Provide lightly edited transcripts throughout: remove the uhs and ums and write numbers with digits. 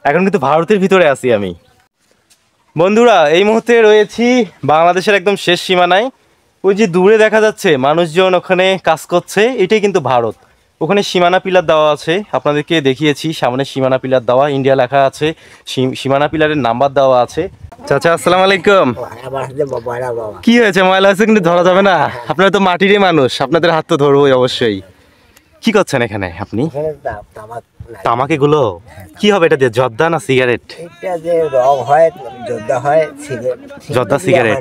এখন কিন্তু ভারতের ভিতরে আছি আমি। বন্ধুরা, এই মুহূর্তে রয়েছি বাংলাদেশের একদম শেষ সীমানায়। ওই যে দূরে দেখা যাচ্ছে মানুষজন ওখানে কাজ করছে, এটাই কিন্তু ভারত। ওখানে সীমানা পিলার দেওয়া আছে, আপনাদেরকে দেখিয়েছি। সামনে সীমানা পিলার দেওয়া, ইন্ডিয়া লেখা আছে, সীমানা পিলারের নাম্বার দেওয়া আছে। চাচা আসসালামু আলাইকুম। কি হয়েছে? ময়লা হয়েছে কিন্তু ধরা যাবে না, আপনারা তো মাটিরই মানুষ, আপনাদের হাত তো ধরবোই অবশ্যই। কি করছেন এখানে আপনি? তামাক এগুলো কি হবে? এটা দিয়ে জর্দা না সিগারেট? এটা যে রং হয়, জর্দা হয়, জর্দা সিগারেট।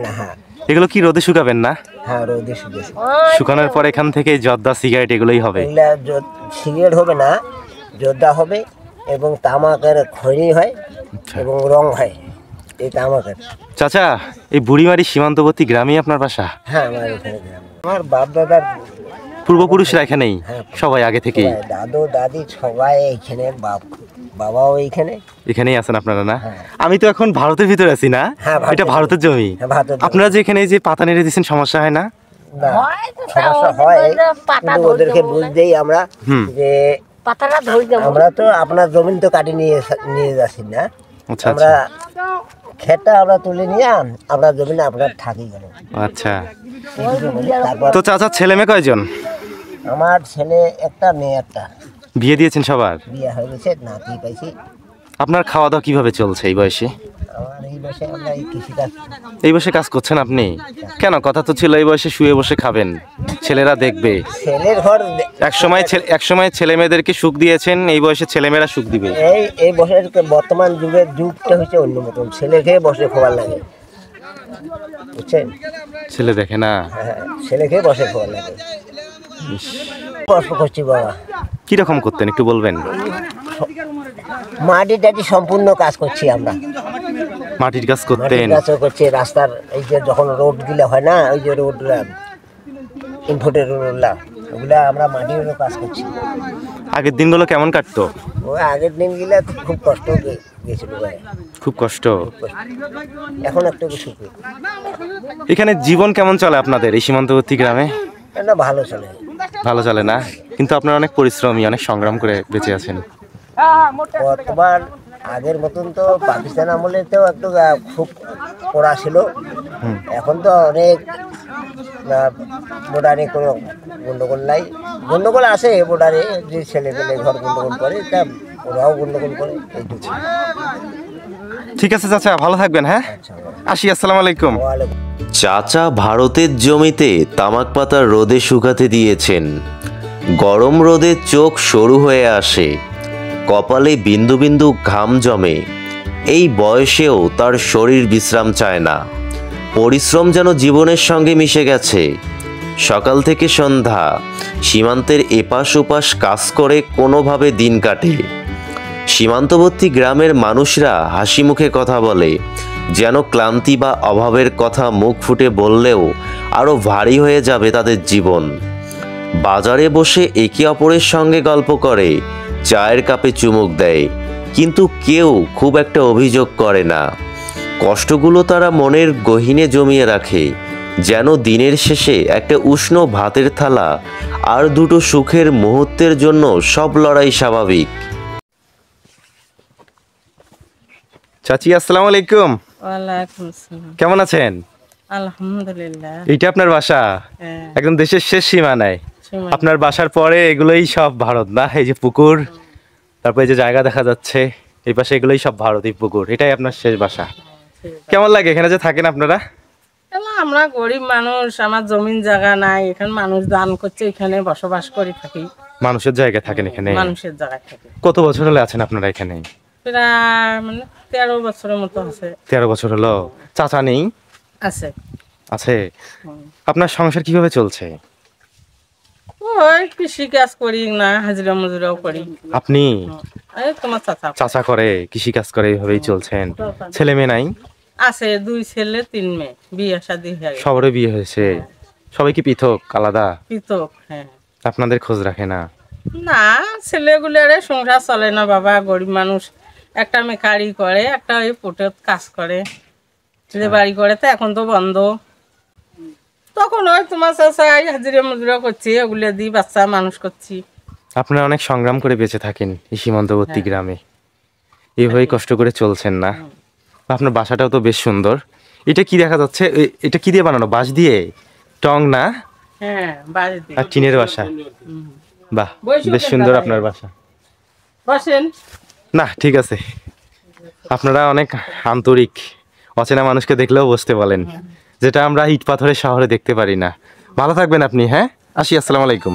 এগুলো কি রোদে শুকাবেন না? হ্যাঁ, রোদে শুকানোর পর এখান থেকে জর্দা সিগারেট এগুলোই হবে। সিগারেট হবে না, জর্দা হবে এবং তামাকের খৈনি হয় এবং রং হয় এই তামাকের। চাচা, এই বুড়িমারি সীমান্তবর্তী গ্রামেই আপনার বাসা? হ্যাঁ, আমার এখানে গ্রাম। আমার বাপ দাদার পূর্বপুরুষরা এখানেই সবাই আগে থেকেই? দাদু দাদি সবাই এইখানে, বাবাও এইখানে। এখানেই আছেন আপনারা না? আমি তো এখন ভারতের ভিতরে আছি না? এটা ভারতের জমি। আপনারা যে এখানে যে পাতা নেড়ে দিচ্ছেন, সমস্যা হয় না? সমস্যা হয়, কিন্তু ওদেরকে বুঝতেই আমরা যে আমরা তো আপনার জমিন তো কাটি নিয়ে যাচ্ছি না, আমরা খেতটা আমরা তুলে নিয়ে আমরা জমিনে আপনার থাকি গেল। আচ্ছা, তো চাচা ছেলে মেয়ে কয়জন? আমার ছেলে একটা, মেয়ে একটা। বিয়ে দিয়েছেন সবার? বিয়ে হয়ে গেছে, নাতি পাইছি। আপনার খাওয়া দাওয়া কিভাবে চলছে এই বয়সে? আমার এই বয়সে আমরা এই কৃষিকাজ। এই বয়সে কাজ করছেন আপনি? কেন? কথা তো ছিল এই বয়সে শুয়ে বসে খাবেন, ছেলেরা দেখবে। ছেলের ঘর একসময় ছেলে মেয়েদেরকে সুখ দিয়েছেন, এই বয়সে ছেলেমেয়েরা সুখ দিবে। এই বছর বর্তমান যুগটা হচ্ছে অন্য মতন। ছেলে খেয়ে বসে খোয়ার লাগে, বুঝছেন? ছেলে দেখে না? হ্যাঁ, ছেলে খেয়ে বসে খোয়ার লাগে। কষ্ট করছি বাবা। কিরকম করতেন একটু বলবেন? মাটি টাটি সম্পূর্ণ কাজ করছি আমরা। মাটির কাজ করতেন? করছি রাস্তার, এই যে যখন রোড গুলা হয় না, ওই যে রোড ইনফুটের রোডগুলা, ওগুলা আমরা মাটির কাজ করছি। আগের দিনগুলো কেমন কাটতো? ওই আগের দিনগুলা খুব কষ্ট গেছিল ভাই। খুব কষ্ট? এখন একটু সুখ। এখানে জীবন কেমন চলে আপনাদের এই সীমান্তবর্তী গ্রামে? না, ভালো চলে। ভালো চলে না? কিন্তু আপনারা অনেক পরিশ্রমী, অনেক সংগ্রাম করে বেঁচে আছেন। বর্তমান আগের মতন তো পাকিস্তান আমলে তো একটু খুব কড়া ছিল, এখন তো অনেক বর্ডারে কোনো গন্ডগোল নাই। গন্ডগোল আছে বর্ডারে, যে ছেলে পেলে ঘর গন্ডগোল করে, তা ওরাও গন্ডগোল করে, এইটুকু। ঠিক আছে চাচা, ভালো থাকবেন। হ্যাঁ, আসি। আসসালামু আলাইকুম। চাচা ভারতের জমিতে তামাক পাতা রোদে শুকাতে দিয়েছেন। গরম রোদে চোখ সরু হয়ে আসে, কপালে বিন্দু বিন্দু ঘাম জমে। এই বয়সেও তার শরীর বিশ্রাম চায় না, পরিশ্রম যেন জীবনের সঙ্গে মিশে গেছে। সকাল থেকে সন্ধ্যা সীমান্তের এপাশ ওপাশ কাজ করে কোনোভাবে দিন কাটে। সীমান্তবর্তী গ্রামের মানুষরা হাসি মুখে কথা বলে, যেন ক্লান্তি বা অভাবের কথা মুখ ফুটে বললেও আরও ভারী হয়ে যাবে তাদের জীবন। বাজারে বসে একে অপরের সঙ্গে গল্প করে, চায়ের কাপে চুমুক দেয়, কিন্তু কেউ খুব একটা অভিযোগ করে না। কষ্টগুলো তারা মনের গহীনে জমিয়ে রাখে, যেন দিনের শেষে একটা উষ্ণ ভাতের থালা আর দুটো সুখের মুহূর্তের জন্য সব লড়াই স্বাভাবিক। চাচি আসসালামু আলাইকুম। ওয়ালাইকুম আসসালাম। কেমন আছেন? আলহামদুলিল্লাহ। এইটা আপনার বাসা? একদম দেশের শেষ সীমানায়। আপনার বাসার পরে এগুলোই সব ভারত না? এই যে পুকুর, তারপরে যে জায়গা দেখা যাচ্ছে এই পাশে, এগুলোই সব ভারত। এই পুকুর, এটাই আপনার শেষ বাসা। কেমন লাগে এখানে যে থাকেন আপনারা? আমরা গরিব মানুষ, আমার জমিন জায়গা নাই, এখানে মানুষ দান করছে, এখানে বসবাস করে থাকি। মানুষের জায়গায় থাকেন এখানে? মানুষের জায়গায় থাকি। কত বছর হলে আছেন আপনারা এখানে? প্রায় 13 বছরের মতো আছে। 13 বছর হলো। চাচা নেই? আছে। আছে। আপনার সংসার কিভাবে চলছে? ওই কৃষি কাজ করি, না হাজিরা মজুরাও করি। আপনি? তোমার চাচা করে, কৃষি কাজ করে, এইভাবেই চলছেন। ছেলে মেয়ে নাই? আছে, 2 ছেলে 3 মেয়ে, বিয়ে শাদী হয়ে গেছে। সবারই বিয়ে হয়েছে? সবাই কি পৃথক, আলাদা? পৃথক, হ্যাঁ। আপনাদের খোঁজ রাখে না? না, ছেলেগুলোর সংসার চলে না বাবা, গরিব মানুষ। একটা মেকারি করে, একটা ওই পোর্টে কাজ করে, যে বাড়ি করে, তো এখন তো বন্ধ। তখন ওই তোমার চাষাই হাজিরা মজুরা করছি, ওগুলো দিয়ে বাচ্চা মানুষ করছি। আপনারা অনেক সংগ্রাম করে বেঁচে থাকেন এই সীমান্তবর্তী গ্রামে। এইভাবেই কষ্ট করে চলছেন না? আপনার বাসাটাও তো বেশ সুন্দর। এটা কি দেখা যাচ্ছে? এটা কি দিয়ে বানানো? বাঁশ দিয়ে? টং না? হ্যাঁ, বাড়ি দিয়ে। আর টিনের বাসা? বাহ, বেশ সুন্দর আপনার বাসা। বসেন। না, ঠিক আছে, আপনারা অনেক আন্তরিক, অচেনা মানুষকে দেখলেও বসতে বলেন, যেটা আমরা ইট পাথরের শহরে দেখতে পারি না। ভালো থাকবেন আপনি। হ্যাঁ, আসি, আসসালামু আলাইকুম।